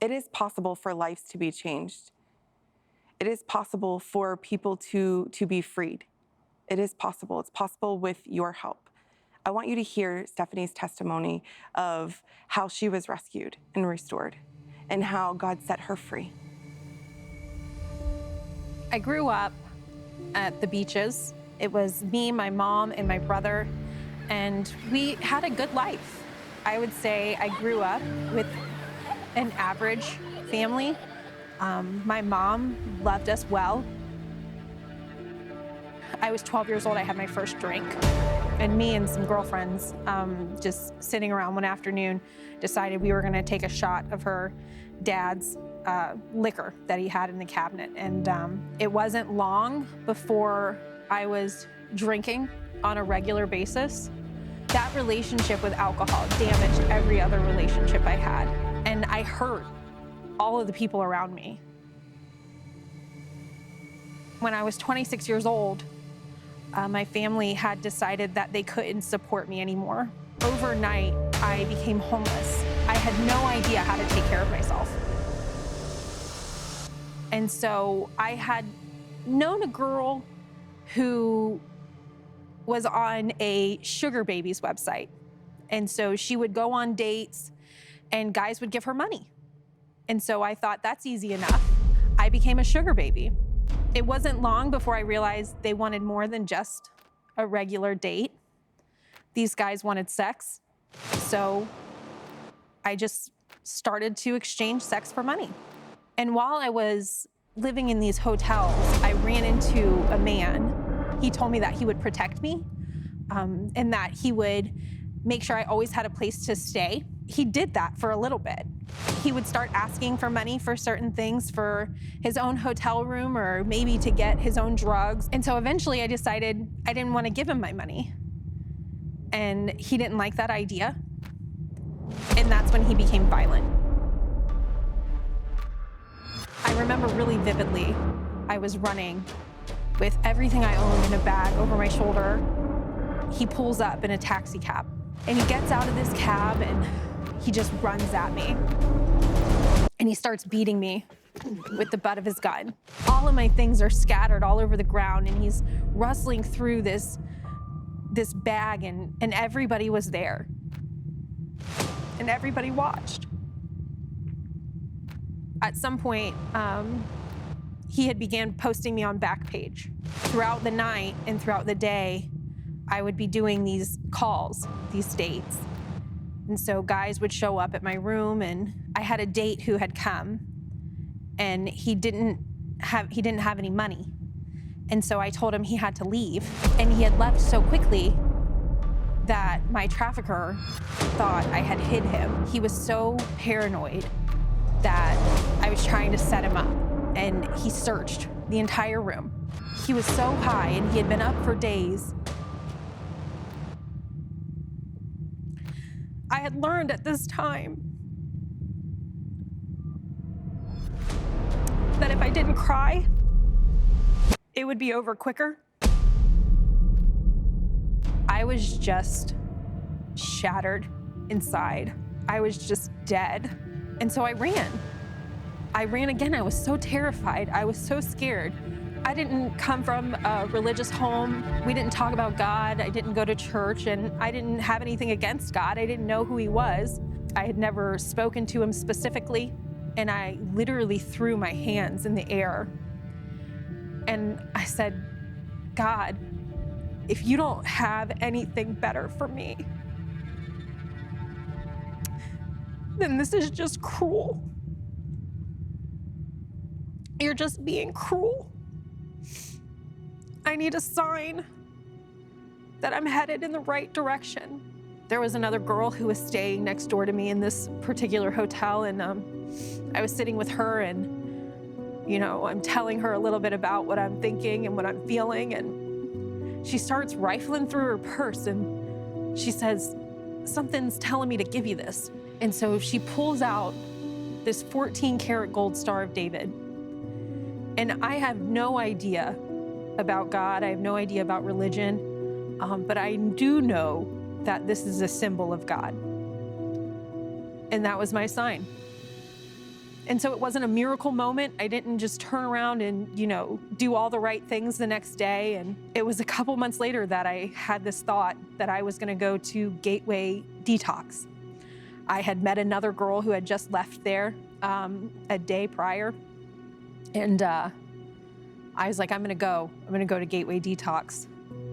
It is possible for lives to be changed. It is possible for people to be freed. It is possible. It's possible with your help. I want you to hear Stephanie's testimony of how she was rescued and restored and how God set her free. I grew up at the beaches. It was me, my mom, and my brother, and we had a good life. I would say I grew up with an average family. My mom loved us well. I was 12 years old, I had my first drink. And me and some girlfriends, just sitting around one afternoon, decided we were gonna take a shot of her dad's liquor that he had in the cabinet. And it wasn't long before I was drinking on a regular basis. That relationship with alcohol damaged every other relationship I had. And I hurt all of the people around me. When I was 26 years old, my family had decided that they couldn't support me anymore. Overnight, I became homeless. I had no idea how to take care of myself. And so I had known a girl who was on a sugar babies website. And so she would go on dates and guys would give her money. And so I thought, that's easy enough. I became a sugar baby. It wasn't long before I realized they wanted more than just a regular date. These guys wanted sex. So I just started to exchange sex for money. And while I was living in these hotels, I ran into a man. He told me that he would protect me, and that he would make sure I always had a place to stay. He did that for a little bit. He would start asking for money for certain things, for his own hotel room or maybe to get his own drugs. And so eventually I decided I didn't want to give him my money. And he didn't like that idea. And that's when he became violent. I remember really vividly, I was running with everything I owned in a bag over my shoulder. He pulls up in a taxi cab and he gets out of this cab and he just runs at me. And he starts beating me with the butt of his gun. All of my things are scattered all over the ground and he's rustling through this bag and everybody was there. And everybody watched. At some point, he had began posting me on Backpage. Throughout the night and throughout the day, I would be doing these calls, these dates. And so guys would show up at my room and I had a date who had come and he didn't have any money. And so I told him he had to leave. And he had left so quickly that my trafficker thought I had hid him. He was so paranoid that I was trying to set him up, and he searched the entire room. He was so high and he had been up for days. I had learned at this time that if I didn't cry, it would be over quicker. I was just shattered inside. I was just dead. And so I ran. I ran again. I was so terrified. I was so scared. I didn't come from a religious home. We didn't talk about God. I didn't go to church, and I didn't have anything against God. I didn't know who he was. I had never spoken to him specifically, and I literally threw my hands in the air. And I said, God, if you don't have anything better for me, then this is just cruel. You're just being cruel. I need a sign that I'm headed in the right direction. There was another girl who was staying next door to me in this particular hotel, and I was sitting with her, and I'm telling her a little bit about what I'm thinking and what I'm feeling, and she starts rifling through her purse, and she says, something's telling me to give you this. And so she pulls out this 14-karat gold Star of David. And I have no idea about God. I have no idea about religion. But I do know that this is a symbol of God. And that was my sign. And so it wasn't a miracle moment. I didn't just turn around and, do all the right things the next day. And it was a couple months later that I had this thought that I was going to go to Gateway Detox. I had met another girl who had just left there a day prior. And I was like, I'm going to go to Gateway Detox.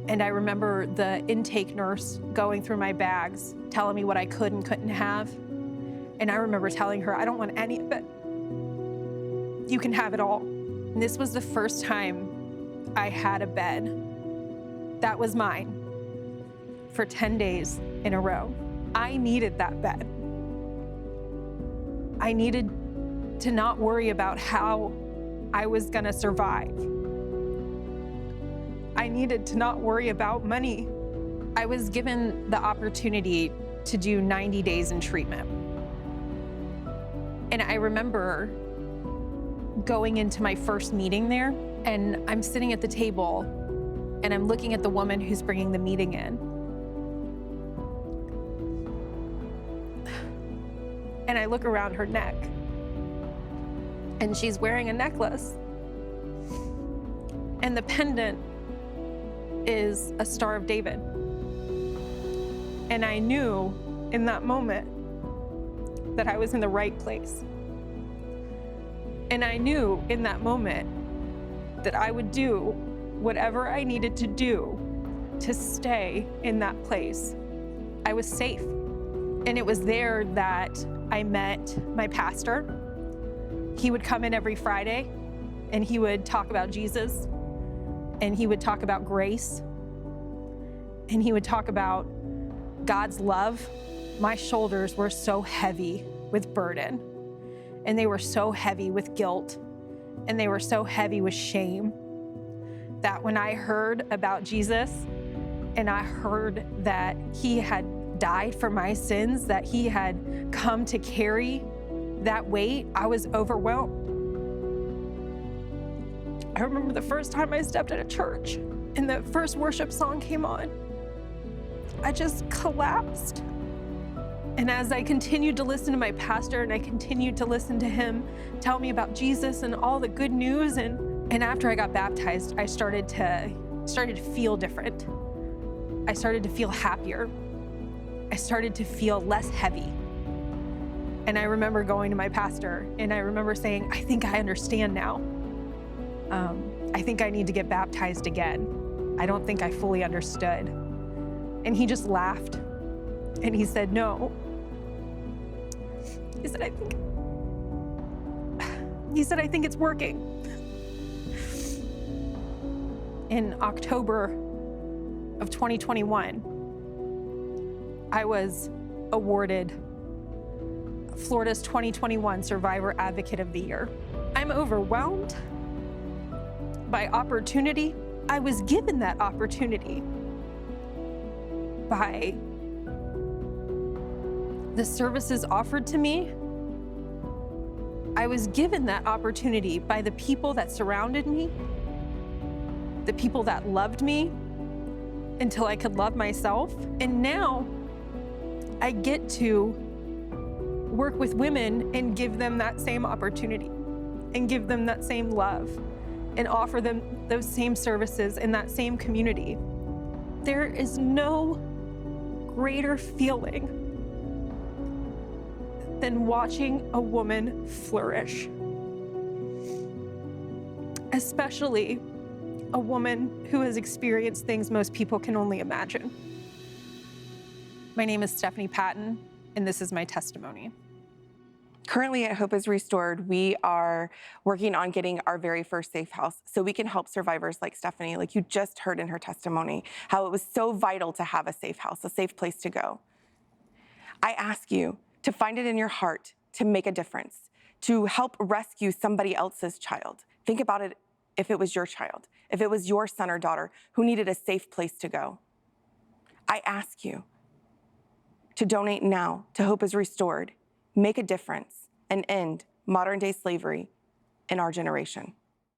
And I remember the intake nurse going through my bags, telling me what I could and couldn't have. And I remember telling her, I don't want any of it. You can have it all. And this was the first time I had a bed that was mine for 10 days in a row. I needed that bed. I needed to not worry about how I was gonna survive. I needed to not worry about money. I was given the opportunity to do 90 days in treatment. And I remember going into my first meeting there, and I'm sitting at the table and I'm looking at the woman who's bringing the meeting in. And I look around her neck and she's wearing a necklace. And the pendant is a Star of David. And I knew in that moment that I was in the right place. And I knew in that moment that I would do whatever I needed to do to stay in that place. I was safe. And it was there that I met my pastor. He would come in every Friday and he would talk about Jesus, and he would talk about grace, and he would talk about God's love. My shoulders were so heavy with burden, and they were so heavy with guilt, and they were so heavy with shame that when I heard about Jesus and I heard that he had died for my sins, that he had come to carry that weight, I was overwhelmed. I remember the first time I stepped at a church and the first worship song came on. I just collapsed. And as I continued to listen to my pastor and I continued to listen to him tell me about Jesus and all the good news, and after I got baptized, I started to feel different. I started to feel happier. I started to feel less heavy. And I remember going to my pastor and I remember saying, I think I understand now. I think I need to get baptized again. I don't think I fully understood. And he just laughed and he said, no. He said, I think it's working. In October of 2021, I was awarded Florida's 2021 Survivor Advocate of the Year. I'm overwhelmed by opportunity. I was given that opportunity by the services offered to me. I was given that opportunity by the people that surrounded me, the people that loved me until I could love myself. And now I get to work with women and give them that same opportunity and give them that same love and offer them those same services in that same community. There is no greater feeling than watching a woman flourish, especially a woman who has experienced things most people can only imagine. My name is Stephanie Patton, and this is my testimony. Currently at Hope is Restored, we are working on getting our very first safe house so we can help survivors like Stephanie, like you just heard in her testimony, how it was so vital to have a safe house, a safe place to go. I ask you to find it in your heart to make a difference, to help rescue somebody else's child. Think about it if it was your child, if it was your son or daughter who needed a safe place to go. I ask you to donate now to Hope is Restored. Make a difference and end modern-day slavery in our generation.